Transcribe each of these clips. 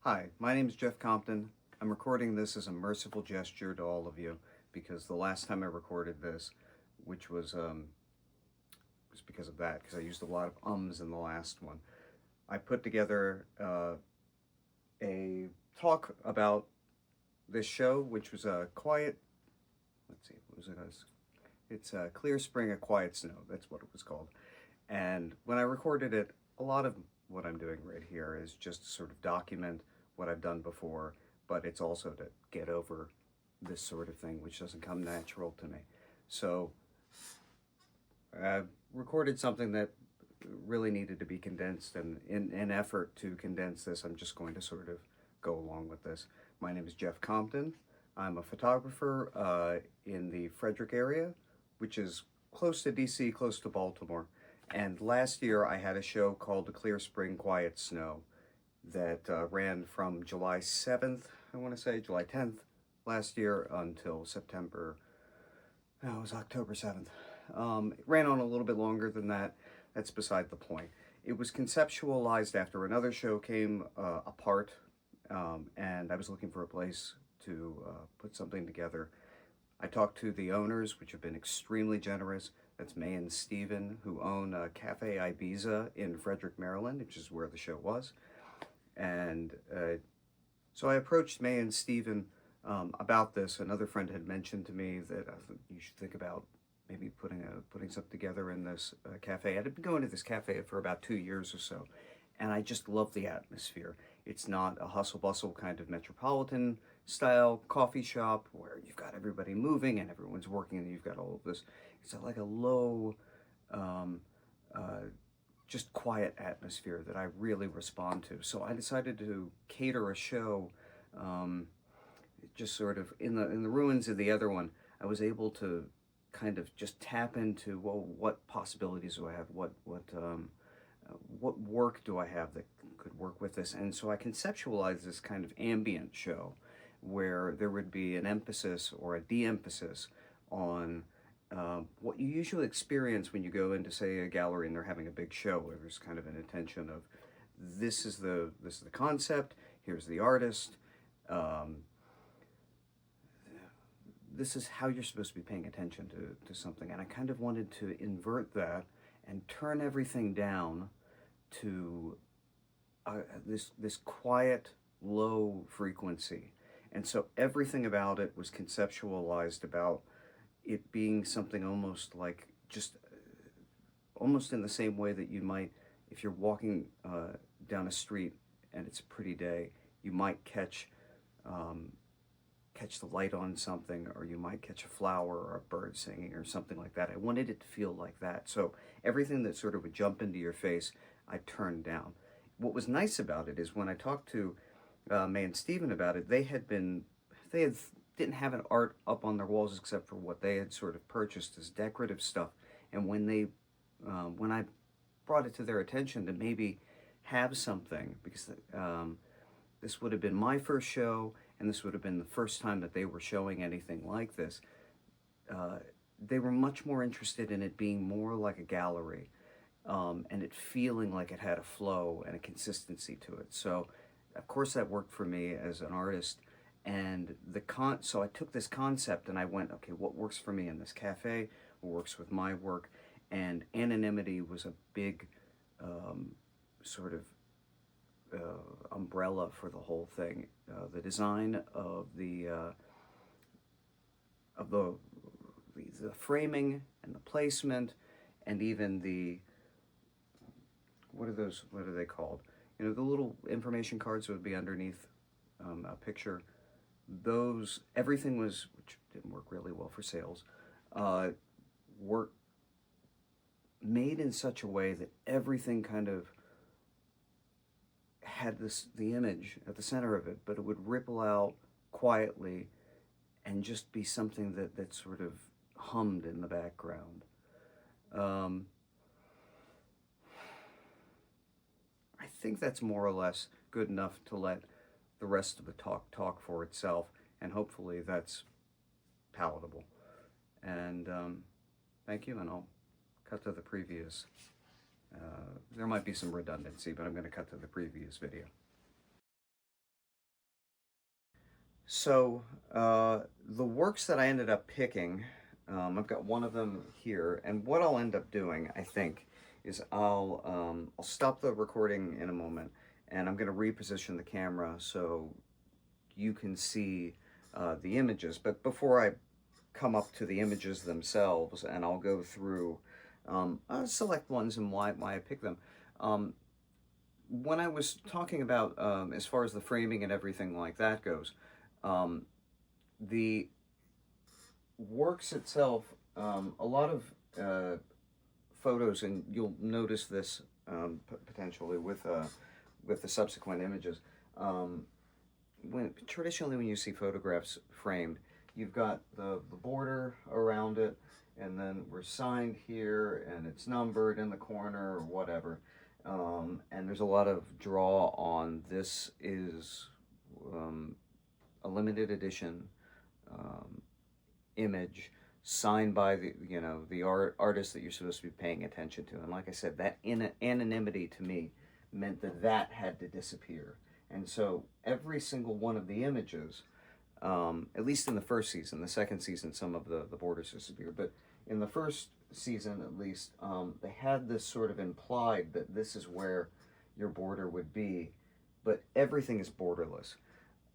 Hi, my name is Jeff Compton. I'm recording this as a merciful gesture to all of you because the last time I recorded this, which was because of that, because I used a lot of ums in the last one, I put together a talk about this show, which was a quiet, let's see, what was it? It's a Clear Spring, a Quiet Snow. That's what it was called. And when I recorded it, a lot of what I'm doing right here is just to sort of document what I've done before, but it's also to get over this sort of thing, which doesn't come natural to me. So I recorded something that really needed to be condensed, and in an effort to condense this, I'm just going to sort of go along with this. My name is Jeff Compton. I'm a photographer in the Frederick area, which is close to DC, close to Baltimore. And last year I had a show called The Clear Spring, Quiet Snow that ran from July 7th, I want to say, July 10th last year until September, no, it was October 7th. It ran on a little bit longer than that. That's beside the point. It was conceptualized after another show came apart, and I was looking for a place to put something together. I talked to the owners, which have been extremely generous. That's May and Steven, who own Cafe Ibiza in Frederick, Maryland, which is where the show was. And so I approached May and Steven about this. Another friend had mentioned to me that you should think about maybe putting something together in this cafe. I'd been going to this cafe for about 2 years or so, and I just love the atmosphere. It's not a hustle-bustle kind of metropolitan style coffee shop where you've got everybody moving and everyone's working and you've got all of this. It's like a low, just quiet atmosphere that I really respond to. So I decided to cater a show, just sort of in the ruins of the other one. I was able to kind of just tap into, well, what possibilities do I have? What work do I have that could work with this? And so I conceptualized this kind of ambient show where there would be an emphasis or a de-emphasis on what you usually experience when you go into, say, a gallery and they're having a big show, where there's kind of an intention of this is the concept, here's the artist, this is how you're supposed to be paying attention to something. And I kind of wanted to invert that and turn everything down to this quiet, low frequency. And so everything about it was conceptualized about it being something almost like just almost in the same way that you might, if you're walking down a street and it's a pretty day, you might catch the light on something, or you might catch a flower or a bird singing or something like that. I wanted it to feel like that. So everything that sort of would jump into your face, I turned down. What was nice about it is when I talked to May and Steven about it, didn't have an art up on their walls except for what they had sort of purchased as decorative stuff. And when I brought it to their attention to maybe have something, because this would have been my first show, and this would have been the first time that they were showing anything like this, they were much more interested in it being more like a gallery, and it feeling like it had a flow and a consistency to it. So, of course, that worked for me as an artist. And so I took this concept and I went, okay, what works for me in this cafe? What works with my work? And anonymity was a big sort of umbrella for the whole thing. The design of the framing and the placement, and even the what are they called? You know, the little information cards that would be underneath a picture. Everything was, which didn't work really well for sales, were made in such a way that everything kind of had the image at the center of it, but it would ripple out quietly and just be something that sort of hummed in the background. I think that's more or less good enough to let the rest of the talk for itself, and hopefully that's palatable. And thank you, and I'll cut to the previous. There might be some redundancy, but I'm going to cut to the previous video. So the works that I ended up picking, I've got one of them here, and what I'll end up doing, I think, is I'll stop the recording in a moment, and I'm going to reposition the camera so you can see the images. But before I come up to the images themselves, and I'll go through select ones and why I pick them. Um, when I was talking about as far as the framing and everything like that goes, um, the works itself, a lot of photos, and you'll notice this potentially with the subsequent images. Um, traditionally when you see photographs framed, you've got the border around it, and then we're signed here, and it's numbered in the corner or whatever. And there's a lot of draw on this is um, a limited edition um, image signed by the artist that you're supposed to be paying attention to. And like I said, that anonymity to me meant that that had to disappear. And so every single one of the images, at least in the first season, the second season, some of the borders disappeared, but in the first season at least, they had this sort of implied that this is where your border would be, but everything is borderless.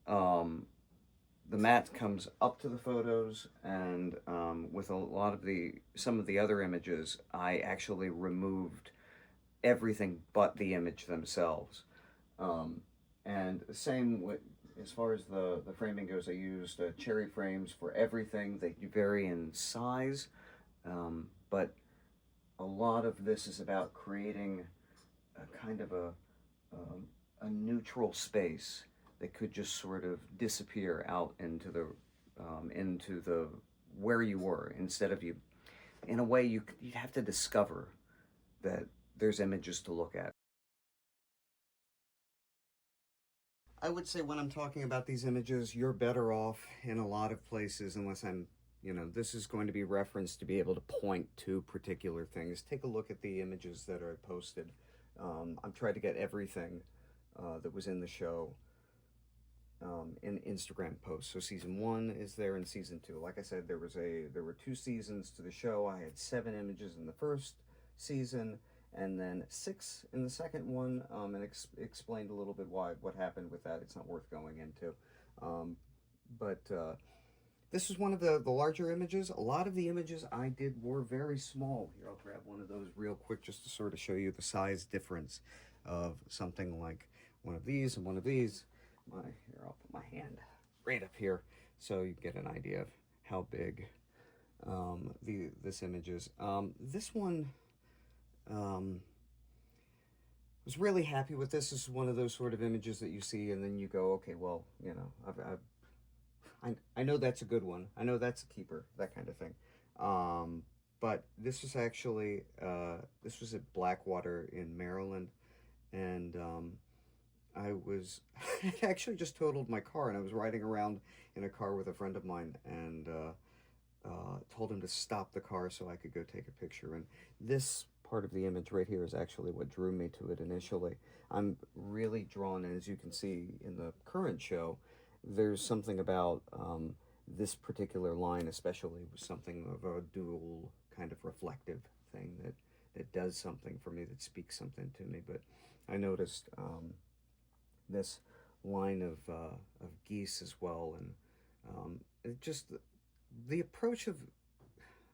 Um, the mat comes up to the photos, and with a lot of some of the other images, I actually removed everything but the image themselves. Um, and the same with, as far as the framing goes, I used cherry frames for everything. They vary in size, but a lot of this is about creating a kind of a neutral space that could just sort of disappear out into the where you were, instead of you, in a way you'd have to discover that there's images to look at. I would say when I'm talking about these images, you're better off in a lot of places, unless this is going to be referenced to be able to point to particular things. Take a look at the images that are posted. I'm trying to get everything that was in the show in Instagram posts. So season one is there, and season two. Like I said, there were two seasons to the show. I had 7 images in the first season, and then 6 in the second one, and explained a little bit what happened with that. It's not worth going into, but this is one of the larger images. A lot of the images I did were very small. Here, I'll grab one of those real quick just to sort of show you the size difference of something like one of these and one of these. Here, I'll put my hand right up here so you get an idea of how big this image is. This one, was really happy with this. This is one of those sort of images that you see, and then you go, okay, well, I know that's a good one. I know that's a keeper, that kind of thing. But this was actually, this was at Blackwater in Maryland, and I was I actually just totaled my car, and I was riding around in a car with a friend of mine, and told him to stop the car so I could go take a picture. And this part of the image right here is actually what drew me to it initially. I'm really drawn, and as you can see in the current show, there's something about this particular line, especially, was something of a dual kind of reflective thing that does something for me, that speaks something to me. But I noticed this line of geese as well, and it just the approach of,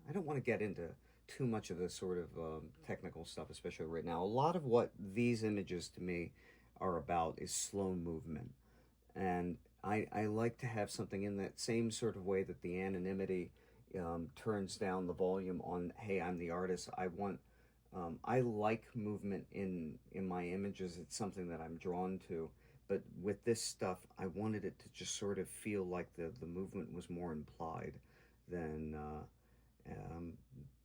I don't want to get into too much of the sort of technical stuff, especially right now. A lot of what these images to me are about is slow movement, and I like to have something in that same sort of way that the anonymity turns down the volume on, hey, I'm the artist. I like movement in my images. It's something that I'm drawn to. But with this stuff, I wanted it to just sort of feel like the movement was more implied than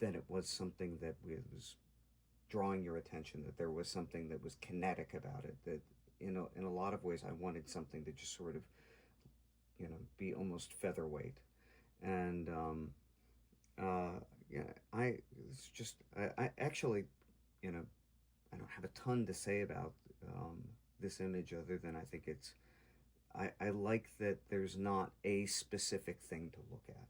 it was something that was drawing your attention, that there was something that was kinetic about it, that in a lot of ways I wanted something to just sort of be almost featherweight. And yeah, it's just I actually, you know I don't have a ton to say about this image, other than I think I like that there's not a specific thing to look at.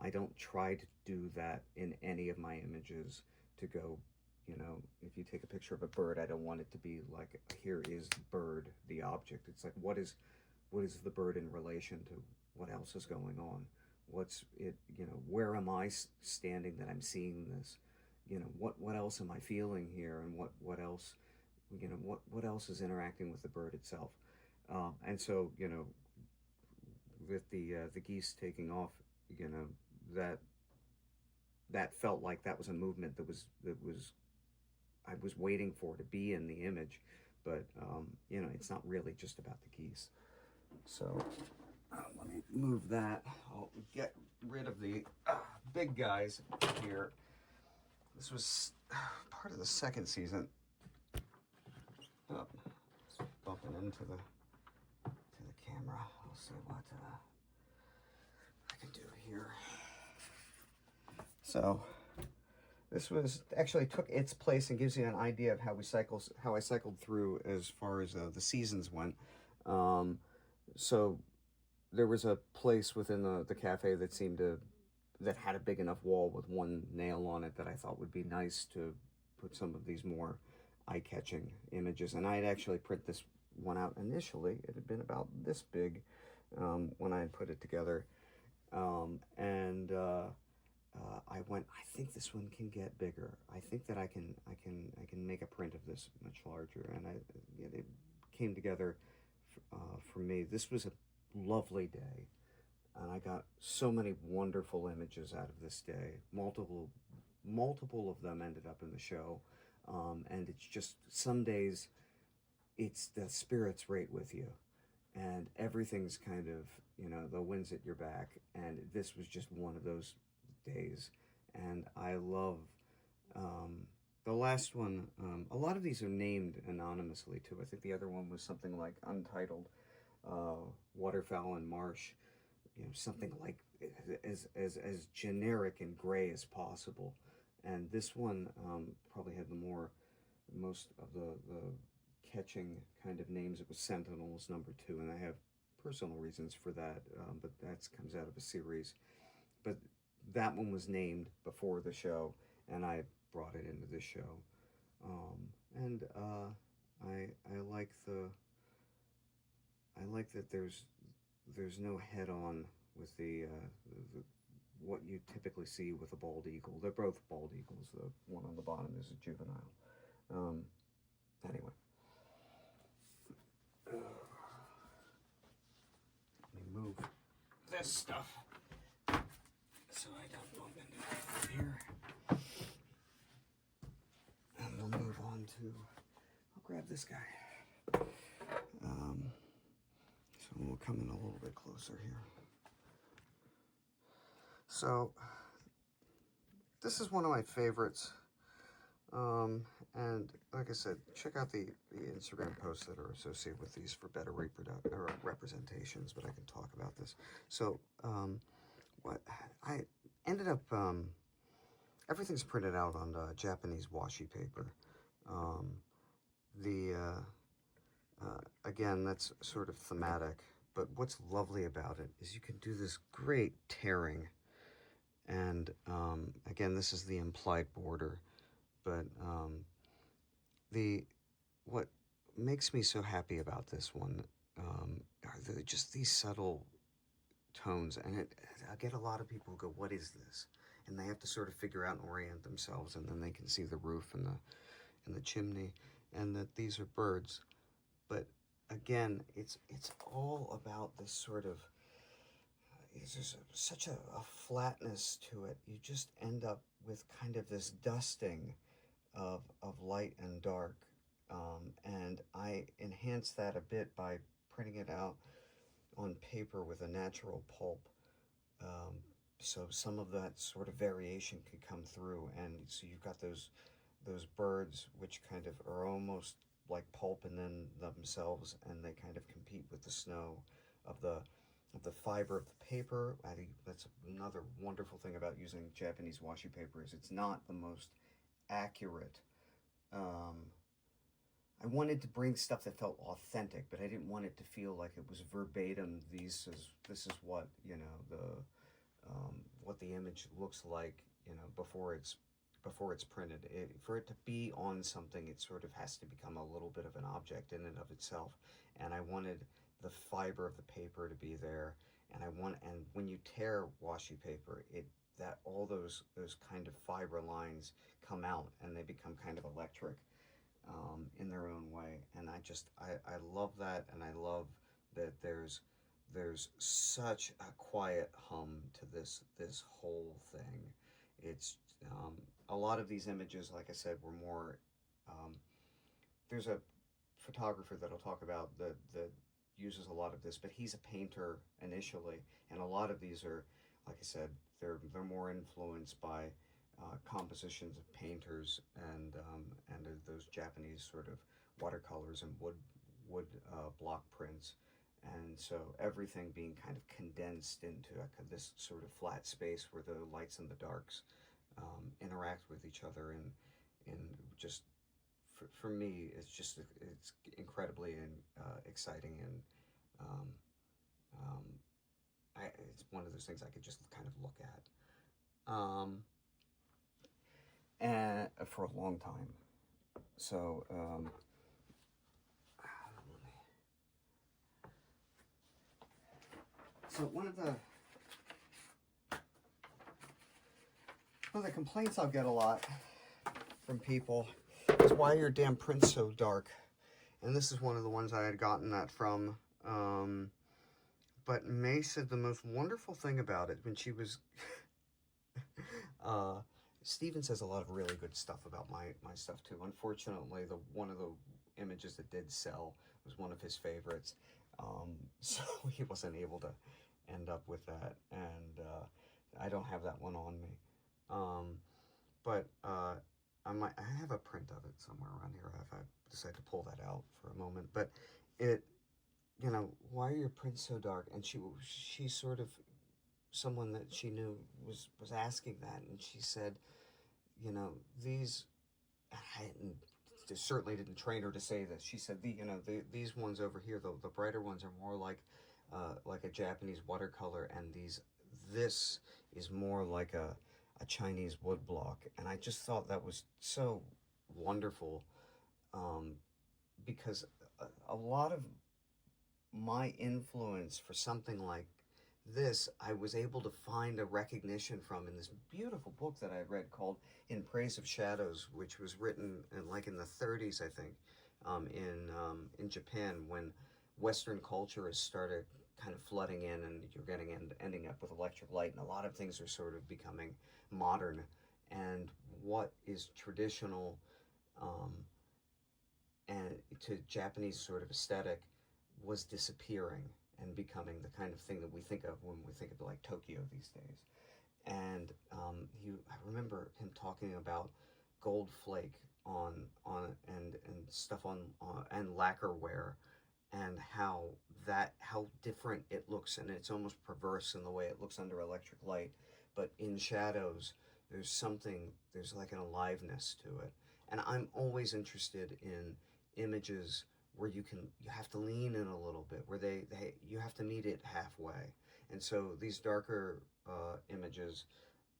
I don't try to do that in any of my images to go, you know, if you take a picture of a bird, I don't want it to be like, here is the bird, the object. It's like, what is the bird in relation to what else is going on? What's it, you know, where am I standing that I'm seeing this? You know, what else am I feeling here? And what else, you know, what else is interacting with the bird itself? And so, you know, with the geese taking off, you know, that felt like that was a movement that was I was waiting for to be in the image, but you know, it's not really just about the geese. So let me move that. I'll get rid of the big guys here. This was part of the second season. Oh, bumping into the camera. I'll see what I can do here. So this was actually took its place and gives you an idea of how I cycled through as far as the seasons went. So there was a place within the cafe that had a big enough wall with one nail on it that I thought would be nice to put some of these more eye-catching images. And I had actually print this one out initially. It had been about this big when I had put it together. I went, I think this one can get bigger. I think that I can make a print of this much larger. And it came together for me. This was a lovely day, and I got so many wonderful images out of this day. Multiple of them ended up in the show, and it's just some days it's the spirits right with you, and everything's kind of, you know, the wind's at your back, and this was just one of those days. And I love the last one. A lot of these are named anonymously too. I think the other one was something like Untitled, Waterfowl and Marsh, you know, something like as generic and gray as possible. And this one probably had most of the catching kind of names. It was Sentinels #2, and I have personal reasons for that, but that comes out of a series. But that one was named before the show, and I brought it into this show. I like that there's no head-on with the what you typically see with a bald eagle. They're both bald eagles. The one on the bottom is a juvenile. Anyway. Let me move this stuff so I don't bump into it here. And we'll move on to, I'll grab this guy. So we'll come in a little bit closer here. So this is one of my favorites. And like I said, check out the Instagram posts that are associated with these for better representations, but I can talk about this. So what I ended up, everything's printed out on Japanese washi paper. Again, that's sort of thematic, but what's lovely about it is you can do this great tearing. And again, this is the implied border, but what makes me so happy about this one are just these subtle tones. And I get a lot of people who go, what is this? And they have to sort of figure out and orient themselves, and then they can see the roof and the chimney, and that these are birds. But again, it's all about this sort of, it's just such a flatness to it. You just end up with kind of this dusting of light and dark. And I enhance that a bit by printing it out on paper with a natural pulp. So some of that sort of variation could come through. And so you've got those birds which kind of are almost like pulp and then themselves, and they kind of compete with the snow of the fiber of the paper. I think that's another wonderful thing about using Japanese washi paper, is it's not the most accurate I wanted to bring stuff that felt authentic, but I didn't want it to feel like it was verbatim. This is what, you know, what the image looks like, you know, before it's printed. For it to be on something, it sort of has to become a little bit of an object in and of itself. And I wanted the fiber of the paper to be there. And when you tear washi paper, that all those kind of fiber lines come out and they become kind of electric, in their own way. And I love that, and I love that there's such a quiet hum to this whole thing. It's a lot of these images, like I said, were more. There's a photographer that I'll talk about that uses a lot of this, but he's a painter initially, and a lot of these are, like I said, they're more influenced by compositions of painters and those Japanese sort of watercolors and wood block prints. And so everything being kind of condensed into this sort of flat space where the lights and the darks interact with each other, and just for me, it's incredibly exciting, and um, um, it's one of those things I could just kind of look at, and for a long time. So one of the complaints I'll get a lot from people is, why are your damn prints so dark? And this is one of the ones I had gotten that from. But May said the most wonderful thing about it when she was... Steven says a lot of really good stuff about my stuff too. Unfortunately, one of the images that did sell was one of his favorites. So he wasn't able to end up with that. And I don't have that one on me. But I have a print of it somewhere around here if I decide to pull that out for a moment. But you know, why are your prints so dark? And she's sort of someone that she knew was asking that, and she said, you know, these, I certainly didn't train her to say this. She said, these ones over here, the brighter ones, are more like a Japanese watercolor, and this is more like a Chinese wood block. And I just thought that was so wonderful, because a lot of my influence for something like this, I was able to find a recognition from in this beautiful book that I read called In Praise of Shadows, which was written in the 30s, I think, in Japan, when Western culture has started kind of flooding in, and you're ending up with electric light, and a lot of things are sort of becoming modern, and what is traditional and to Japanese sort of aesthetic was disappearing and becoming the kind of thing that we think of when we think of like Tokyo these days. And I remember him talking about gold flake and stuff on and lacquerware, and how different it looks, and it's almost perverse in the way it looks under electric light, but in shadows there's like an aliveness to it. And I'm always interested in images where you have to lean in a little bit, where you have to meet it halfway. And so these darker images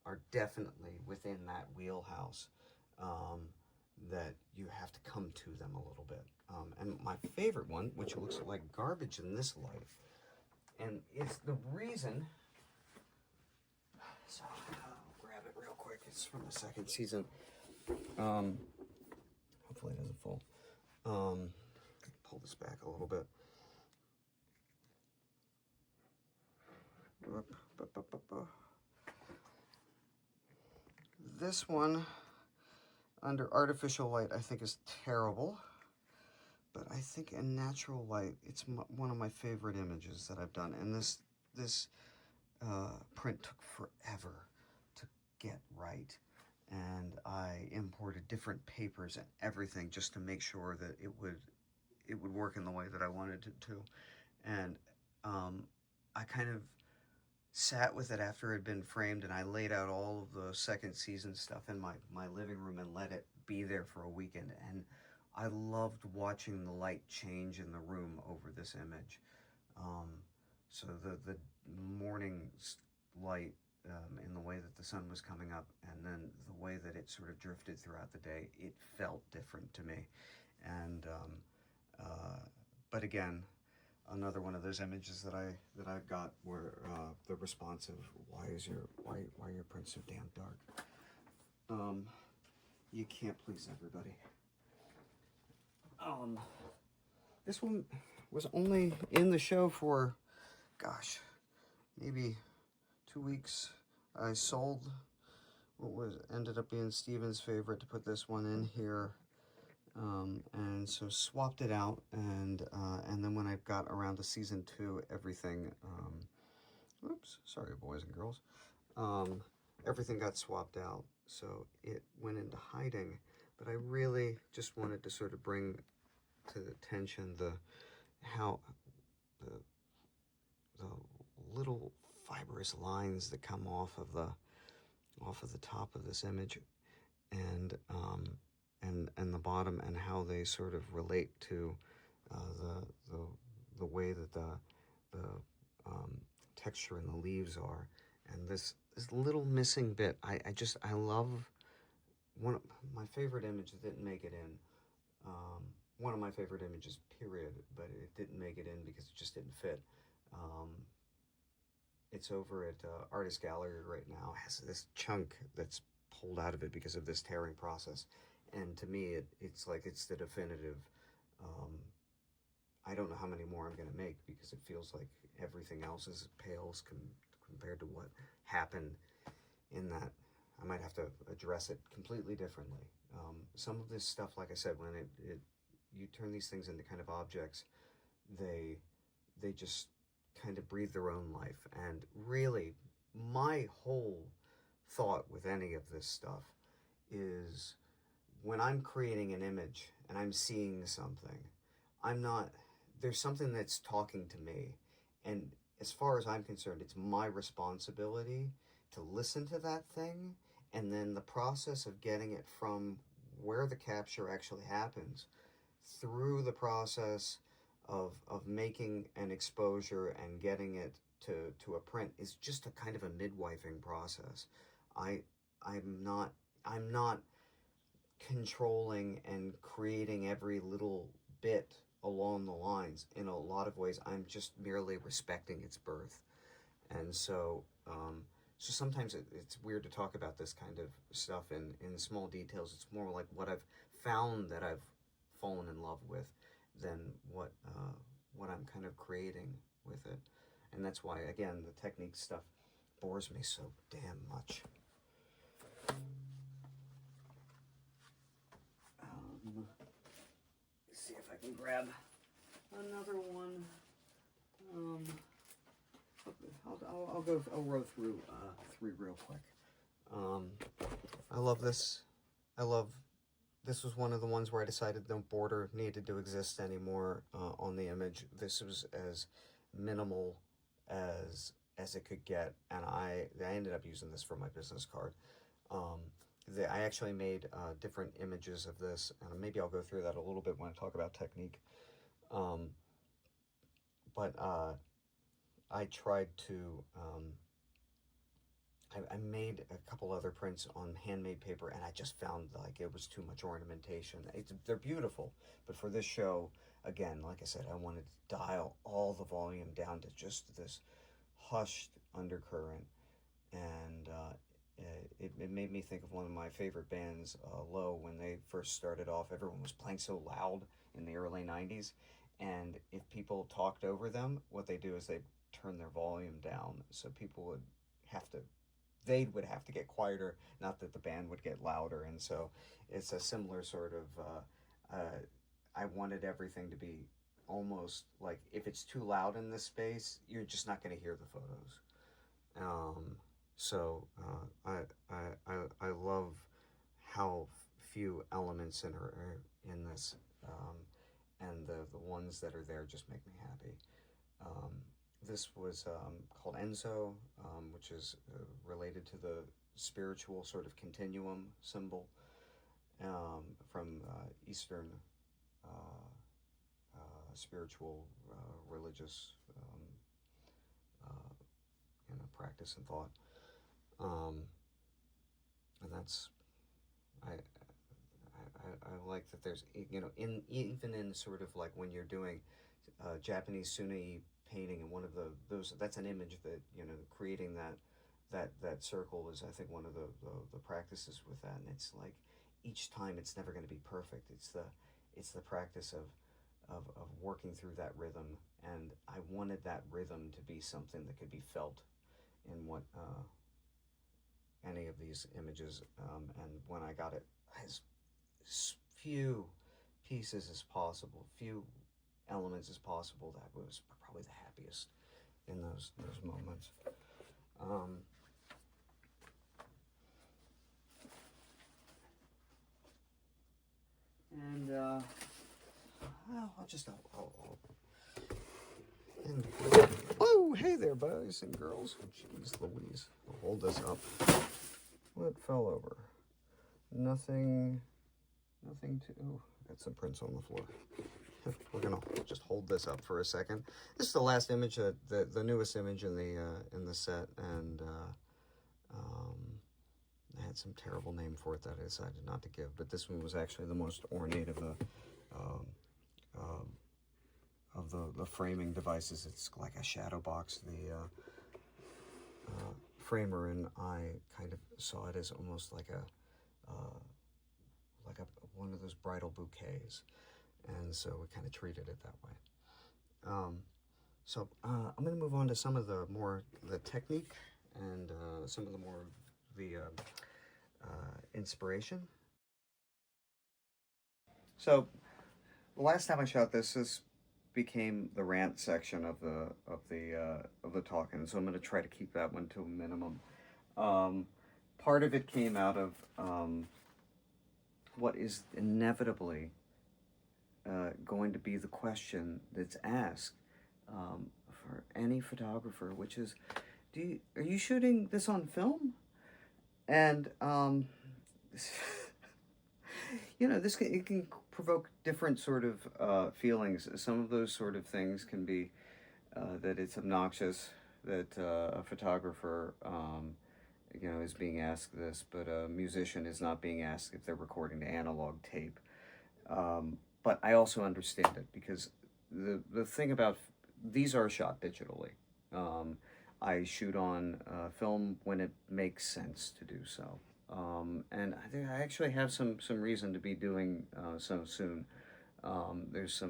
are definitely within that wheelhouse, that you have to come to them a little bit. And my favorite one, which looks like garbage in this light, and it's the reason, so I'll grab it real quick, it's from the second season. Hopefully it doesn't fall. Pull this back a little bit. This one, under artificial light, I think is terrible. But I think in natural light, it's one of my favorite images that I've done. And this print took forever to get right. And I imported different papers and everything just to make sure that it would work in the way that I wanted it to. And I kind of sat with it after it had been framed, and I laid out all of the second season stuff in my living room and let it be there for a weekend. And I loved watching the light change in the room over this image. So the morning light, in the way that the sun was coming up, and then the way that it sort of drifted throughout the day, it felt different to me. And but again, another one of those images that I've got where the response of why are your prints so damn dark? You can't please everybody. This one was only in the show for, gosh, maybe 2 weeks. I sold what was ended up being Steven's favorite to put this one in here, and so swapped it out, and then when I got around to season 2, everything, oops, sorry boys and girls, everything got swapped out, so it went into hiding. But I really just wanted to sort of bring to attention how the little fibrous lines that come off of the top of this image, and the bottom, and how they sort of relate to the way that the texture in the leaves are. And this little missing bit, I love. One of my favorite image that didn't make it in, one of my favorite images, period, but it didn't make it in because it just didn't fit. It's over at Artist Gallery right now. It has this chunk that's pulled out of it because of this tearing process. And to me, it's like it's the definitive. I don't know how many more I'm going to make, because it feels like everything else is pales compared to what happened in that. I might have to address it completely differently. Some of this stuff, like I said, when you turn these things into kind of objects, they just kind of breathe their own life. And really, my whole thought with any of this stuff is, when I'm creating an image and I'm seeing something, there's something that's talking to me. And as far as I'm concerned, it's my responsibility to listen to that thing, and then the process of getting it from where the capture actually happens through the process of making an exposure and getting it to a print is just a kind of a midwifing process. I'm not controlling and creating every little bit along the lines. In a lot of ways, I'm just merely respecting its birth. And so sometimes it's weird to talk about this kind of stuff in small details. It's more like what I've found that I've fallen in love with than what I'm kind of creating with it. And that's why, again, the technique stuff bores me so damn much. See if I can grab another one. I'll row through 3 real quick. I love this. This was one of the ones where I decided no border needed to exist anymore on the image. This was as minimal as it could get, and I ended up using this for my business card. I actually made different images of this, and maybe I'll go through that a little bit when I talk about technique. But I tried to, I made a couple other prints on handmade paper, and I just found like it was too much ornamentation. They're beautiful, but for this show, again, like I said, I wanted to dial all the volume down to just this hushed undercurrent, and it made me think of one of my favorite bands, Low. When they first started off, everyone was playing so loud in the early 90s, and if people talked over them, what they do is they turn their volume down, so people would have to get quieter, not that the band would get louder. And so it's a similar sort of, I wanted everything to be almost like, if it's too loud in this space, you're just not going to hear the photos. So I love how few elements are in this, and the ones that are there just make me happy. This was called Enzo, which is related to the spiritual sort of continuum symbol from Eastern spiritual, religious, practice and thought. And that's, I like that there's, even in sort of like when you're doing Japanese Sunai painting, and one of those, that's an image that, creating that circle is, I think, one of the practices with that. And it's like, each time it's never going to be perfect. It's the practice of working through that rhythm. And I wanted that rhythm to be something that could be felt in what any of these images. And when I got it as few pieces as possible, few elements as possible, that was probably the happiest in those moments. And oh, hey there, boys and girls. Jeez Louise. I'll hold this up. What fell over? Nothing to... Oh, got some prints on the floor. We're going to just hold this up for a second. This is the last image, the newest image in the set, and I had some terrible name for it that I decided not to give, but this one was actually the most ornate of the framing devices. It's like a shadow box. The framer and I kind of saw it as almost like one of those bridal bouquets, and so we kind of treated it that way. So I'm going to move on to some of the technique and some of the inspiration. So the last time I shot this became the rant section of the talk, and so I'm going to try to keep that one to a minimum. Part of it came out of what is inevitably going to be the question that's asked for any photographer, which is, are you shooting this on film? And it can provoke different sort of feelings. Some of those sort of things can be that it's obnoxious that a photographer is being asked this, but a musician is not being asked if they're recording to analog tape. But I also understand it, because the thing about these are shot digitally. I shoot on film when it makes sense to do so. And I actually have some reason to be doing so soon. There's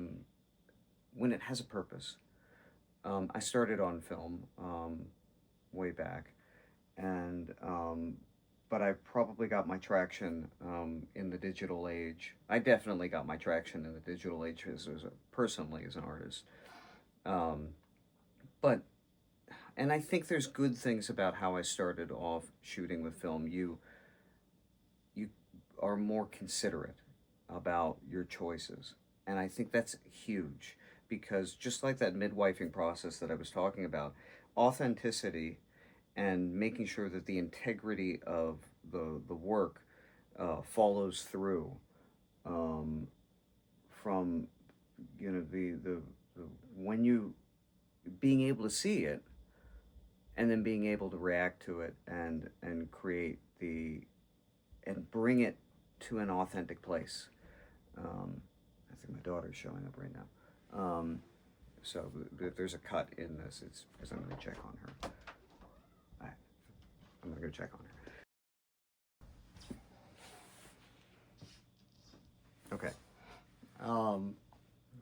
when it has a purpose. I started on film way back, and but I probably got my traction in the digital age. I definitely got my traction in the digital age personally as an artist. And I think there's good things about how I started off shooting with film. You are more considerate about your choices. And I think that's huge, because just like that midwifing process that I was talking about, authenticity and making sure that the integrity of the work follows through from the when you being able to see it, and then being able to react to it and create and bring it to an authentic place. I think my daughter's showing up right now. So if there's a cut in this, it's because I'm going to check on her. I'm going to go check on her. Okay.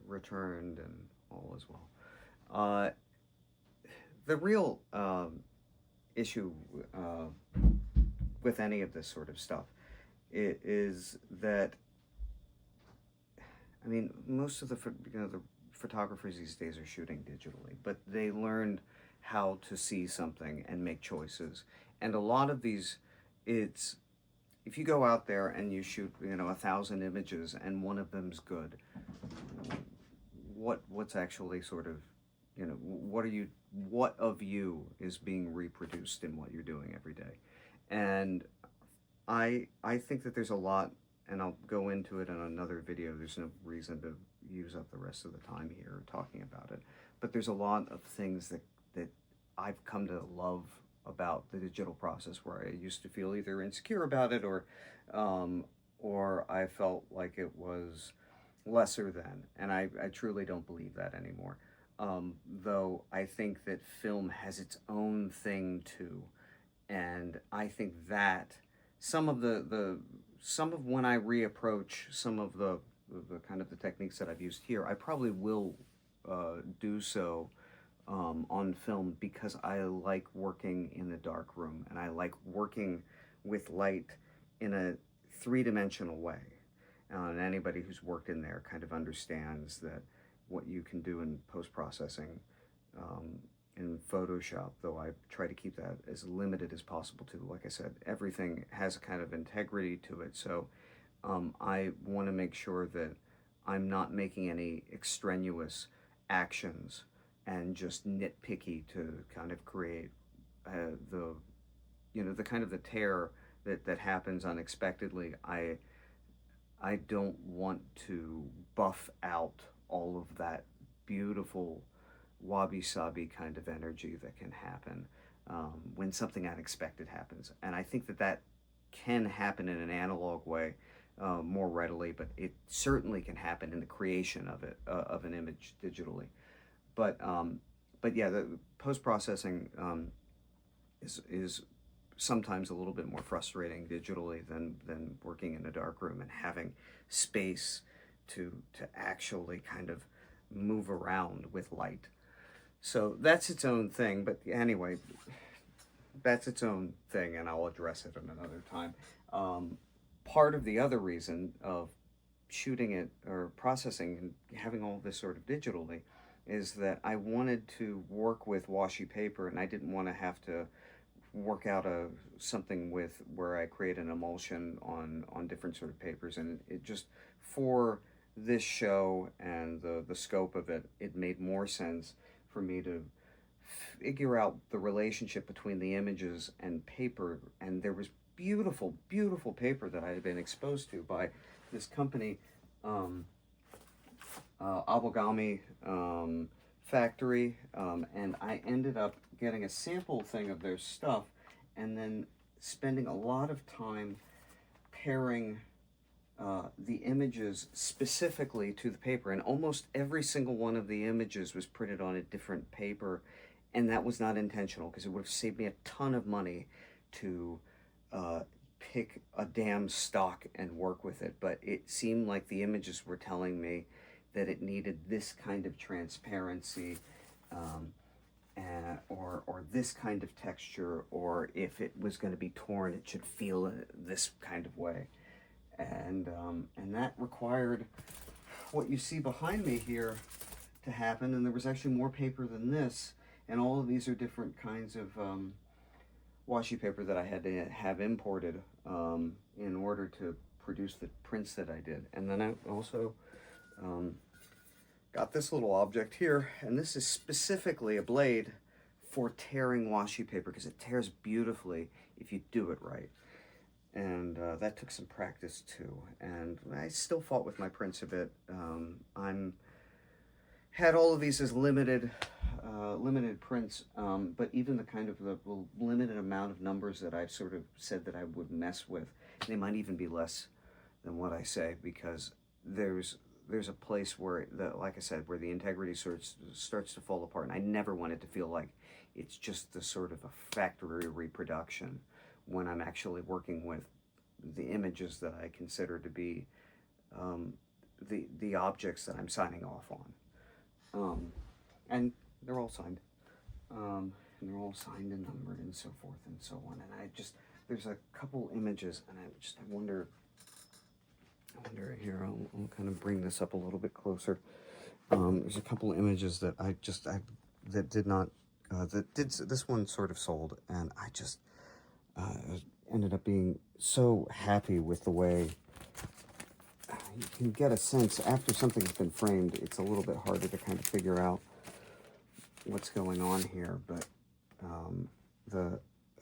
Returned and all as well. The real issue with any of this sort of stuff is that, I mean, most of the photographers these days are shooting digitally, but they learned how to see something and make choices. And a lot of these, if you go out there and you shoot 1,000 images and one of them's good, what's actually sort of, what of you is being reproduced in what you're doing every day? And I think that there's a lot and I'll go into it in another video. There's no reason to use up the rest of the time here talking about it. But there's a lot of things that I've come to love about the digital process, where I used to feel either insecure about it, or I felt like it was lesser than. And I truly don't believe that anymore. Though I think that film has its own thing too. And I think that some of some of when I reapproach some of the kind of the techniques that I've used here, I probably will do so on film, because I like working in the dark room, and I like working with light in a three-dimensional way. And anybody who's worked in there kind of understands that what you can do in post-processing in Photoshop, though I try to keep that as limited as possible too. Like I said, everything has a kind of integrity to it, so I want to make sure that I'm not making any extraneous actions and just nitpicky to kind of create the kind of the tear that happens unexpectedly. I don't want to buff out all of that beautiful wabi-sabi kind of energy that can happen when something unexpected happens. And I think that can happen in an analog way more readily, but it certainly can happen in the creation of it, of an image digitally. But yeah, the post-processing is sometimes a little bit more frustrating digitally than working in a dark room and having space to actually kind of move around with light. So that's its own thing, but anyway, that's its own thing, and I'll address it in another time. Part of the other reason of shooting it or processing and having all this sort of digitally is that I wanted to work with washi paper, and I didn't want to have to work out something with where I create an emulsion on different sort of papers. And it just, for this show and the scope of it, it made more sense for me to figure out the relationship between the images and paper. And there was beautiful, beautiful paper that I had been exposed to by this company, Abogami Factory, and I ended up getting a sample thing of their stuff and then spending a lot of time pairing the images specifically to the paper, and almost every single one of the images was printed on a different paper, and that was not intentional, because it would have saved me a ton of money to pick a damn stock and work with it. But it seemed like the images were telling me that it needed this kind of transparency, or this kind of texture, or if it was going to be torn, it should feel this kind of way. And that required what you see behind me here to happen. And there was actually more paper than this, and all of these are different kinds of washi paper that I had to have imported in order to produce the prints that I did. And then I also got this little object here, and this is specifically a blade for tearing washi paper, because it tears beautifully if you do it right. And that took some practice too, and I still fought with my prints a bit. Had all of these as limited prints, but even the kind of the limited amount of numbers that I've sort of said that I would mess with, they might even be less than what I say, because there's a place where, like I said, where the integrity starts to fall apart, and I never want it to feel like it's just the sort of a factory reproduction when I'm actually working with the images that I consider to be the objects that I'm signing off on. And they're all signed. And they're all signed and numbered and so forth and so on. And there's a couple images, and I wonder here, I'll kind of bring this up a little bit closer. There's a couple images that that did not, this one sort of sold, and I just ended up being so happy with the way you can get a sense after something's been framed. It's a little bit harder to kind of figure out what's going on here, but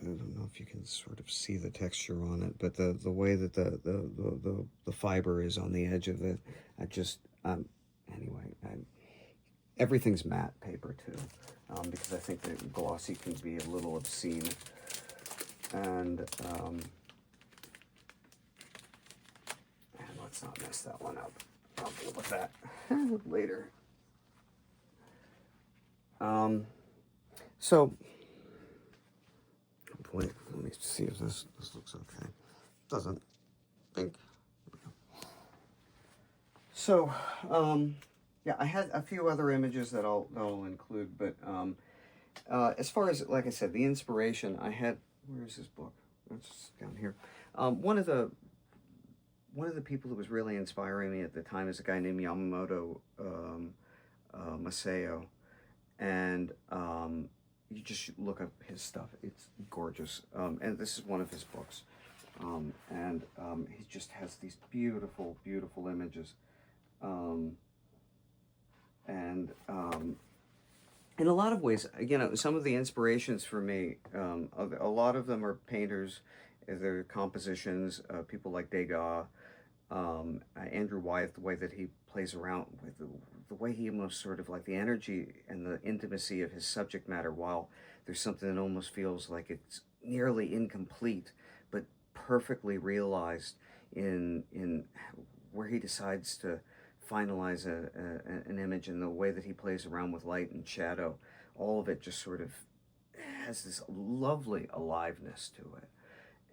I don't know if you can sort of see the texture on it, but the way that the fiber is on the edge of it, I just, anyway, everything's matte paper too, because I think that glossy can be a little obscene. And let's not mess that one up. I'll deal with that later. So, hopefully, let me see if this looks okay. Doesn't. Think. So, yeah, I had a few other images that I'll include, but as far as, like I said, the inspiration I had. Where is this book? It's down here. One of the people who was really inspiring me at the time is a guy named Yamamoto Masao, and you just look up his stuff. It's gorgeous, and this is one of his books, and he just has these beautiful, beautiful images, and in a lot of ways, you know, some of the inspirations for me, a lot of them are painters, they're compositions, people like Degas, Andrew Wyeth, the way that he plays around with the way he almost sort of like the energy and the intimacy of his subject matter, while there's something that almost feels like it's nearly incomplete, but perfectly realized in where he decides to finalize an image, and the way that he plays around with light and shadow. All of it just sort of has this lovely aliveness to it.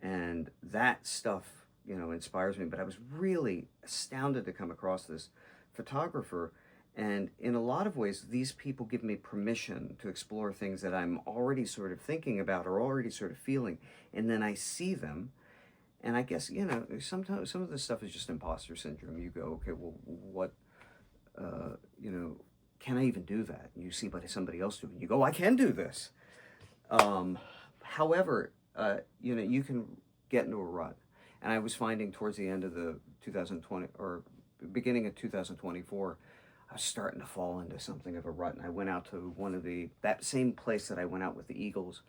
And that stuff, you know, inspires me. But I was really astounded to come across this photographer. And in a lot of ways, these people give me permission to explore things that I'm already sort of thinking about or already sort of feeling. And then I see them. And I guess, you know, sometimes some of this stuff is just imposter syndrome. You go, okay, well, what, you know, can I even do that? And you see what somebody else doing. You go, I can do this. However, you know, you can get into a rut. And I was finding towards the end of the 2020 or beginning of 2024, I was starting to fall into something of a rut. And I went out to that same place that I went out with the Eagles,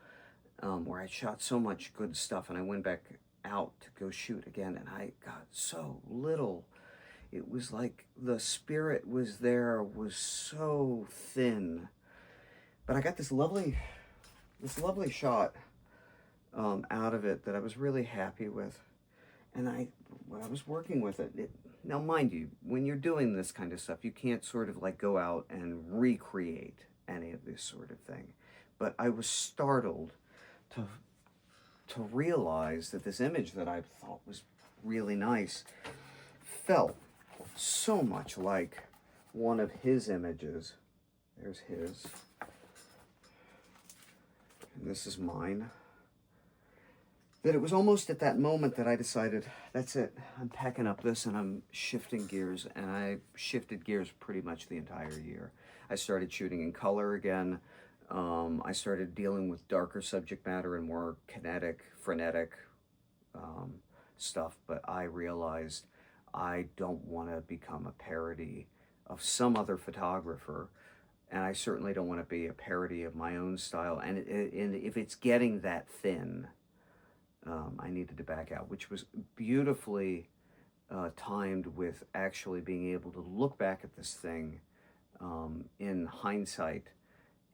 where I shot so much good stuff. And I went back out to go shoot again, and I got so little. It was like the spirit was so thin. But I got this lovely shot out of it that I was really happy with. And when I was working with it, now mind you, when you're doing this kind of stuff, you can't sort of like go out and recreate any of this sort of thing. But I was startled to realize that this image that I thought was really nice felt so much like one of his images. There's his. And this is mine. That it was almost at that moment that I decided, that's it. I'm packing up this and I'm shifting gears. And I shifted gears pretty much the entire year. I started shooting in color again. I started dealing with darker subject matter and more kinetic, frenetic stuff, but I realized I don't want to become a parody of some other photographer, and I certainly don't want to be a parody of my own style. And if it's getting that thin, I needed to back out, which was beautifully timed with actually being able to look back at this thing in hindsight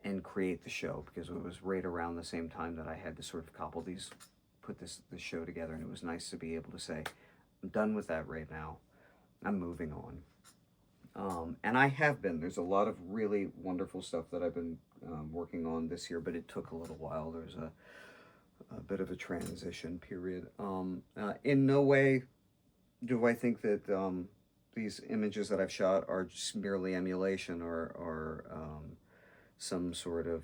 and create the show, because it was right around the same time that I had to sort of put this show together, and it was nice to be able to say, I'm done with that right now. I'm moving on. And I have been. There's a lot of really wonderful stuff that I've been working on this year, but it took a little while. There's a bit of a transition period. In no way do I think that these images that I've shot are just merely emulation or some sort of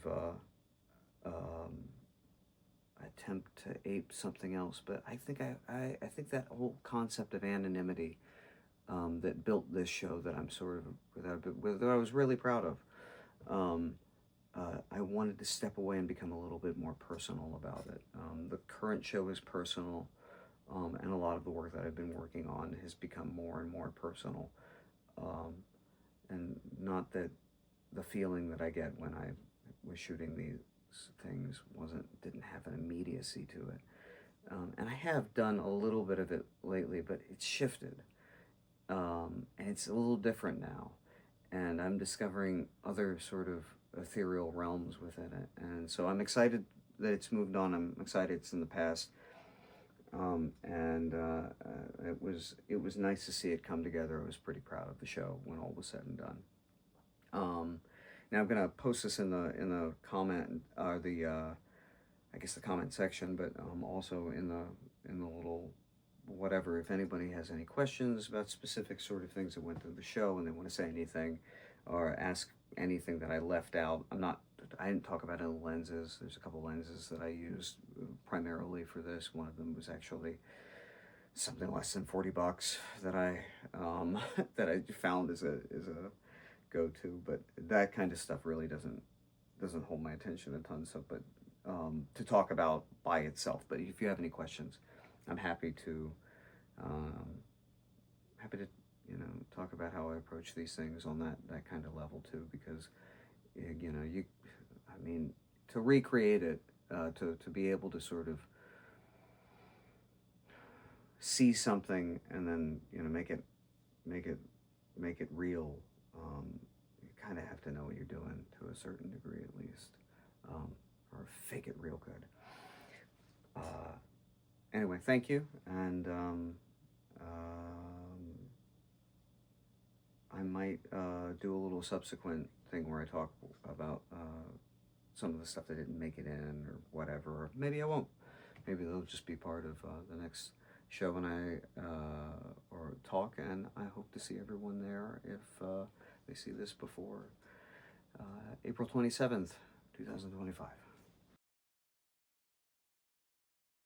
attempt to ape something else. But I think I think that whole concept of anonymity that built this show that I'm sort of that I was really proud of. I wanted to step away and become a little bit more personal about it. The current show is personal, and a lot of the work that I've been working on has become more and more personal. And not that the feeling that I get when I was shooting things didn't have an immediacy to it. And I have done a little bit of it lately, but it's shifted. And it's a little different now. And I'm discovering other sort of ethereal realms within it. And so I'm excited that it's moved on. I'm excited it's in the past. It was nice to see it come together. I was pretty proud of the show when all was said and done. Now I'm gonna post this in the comment, I guess the comment section, but also in the little whatever. If anybody has any questions about specific sort of things that went through the show and they want to say anything or ask anything that I left out, I didn't talk about any lenses. There's a couple lenses that I used primarily for this. One of them was actually something less than $40 that I that I found as a go-to, but that kind of stuff really doesn't hold my attention a ton. So, but to talk about by itself. But if you have any questions, I'm happy to talk about how I approach these things on that kind of level too, because to recreate it, to be able to sort of see something and then make it real. You kind of have to know what you're doing to a certain degree, at least, or fake it real good. Anyway, thank you, and I might do a little subsequent thing where I talk about some of the stuff that didn't make it in or whatever, or maybe I won't. Maybe they'll just be part of the next show when I or talk, and I hope to see everyone there if they see this before April 27th, 2025.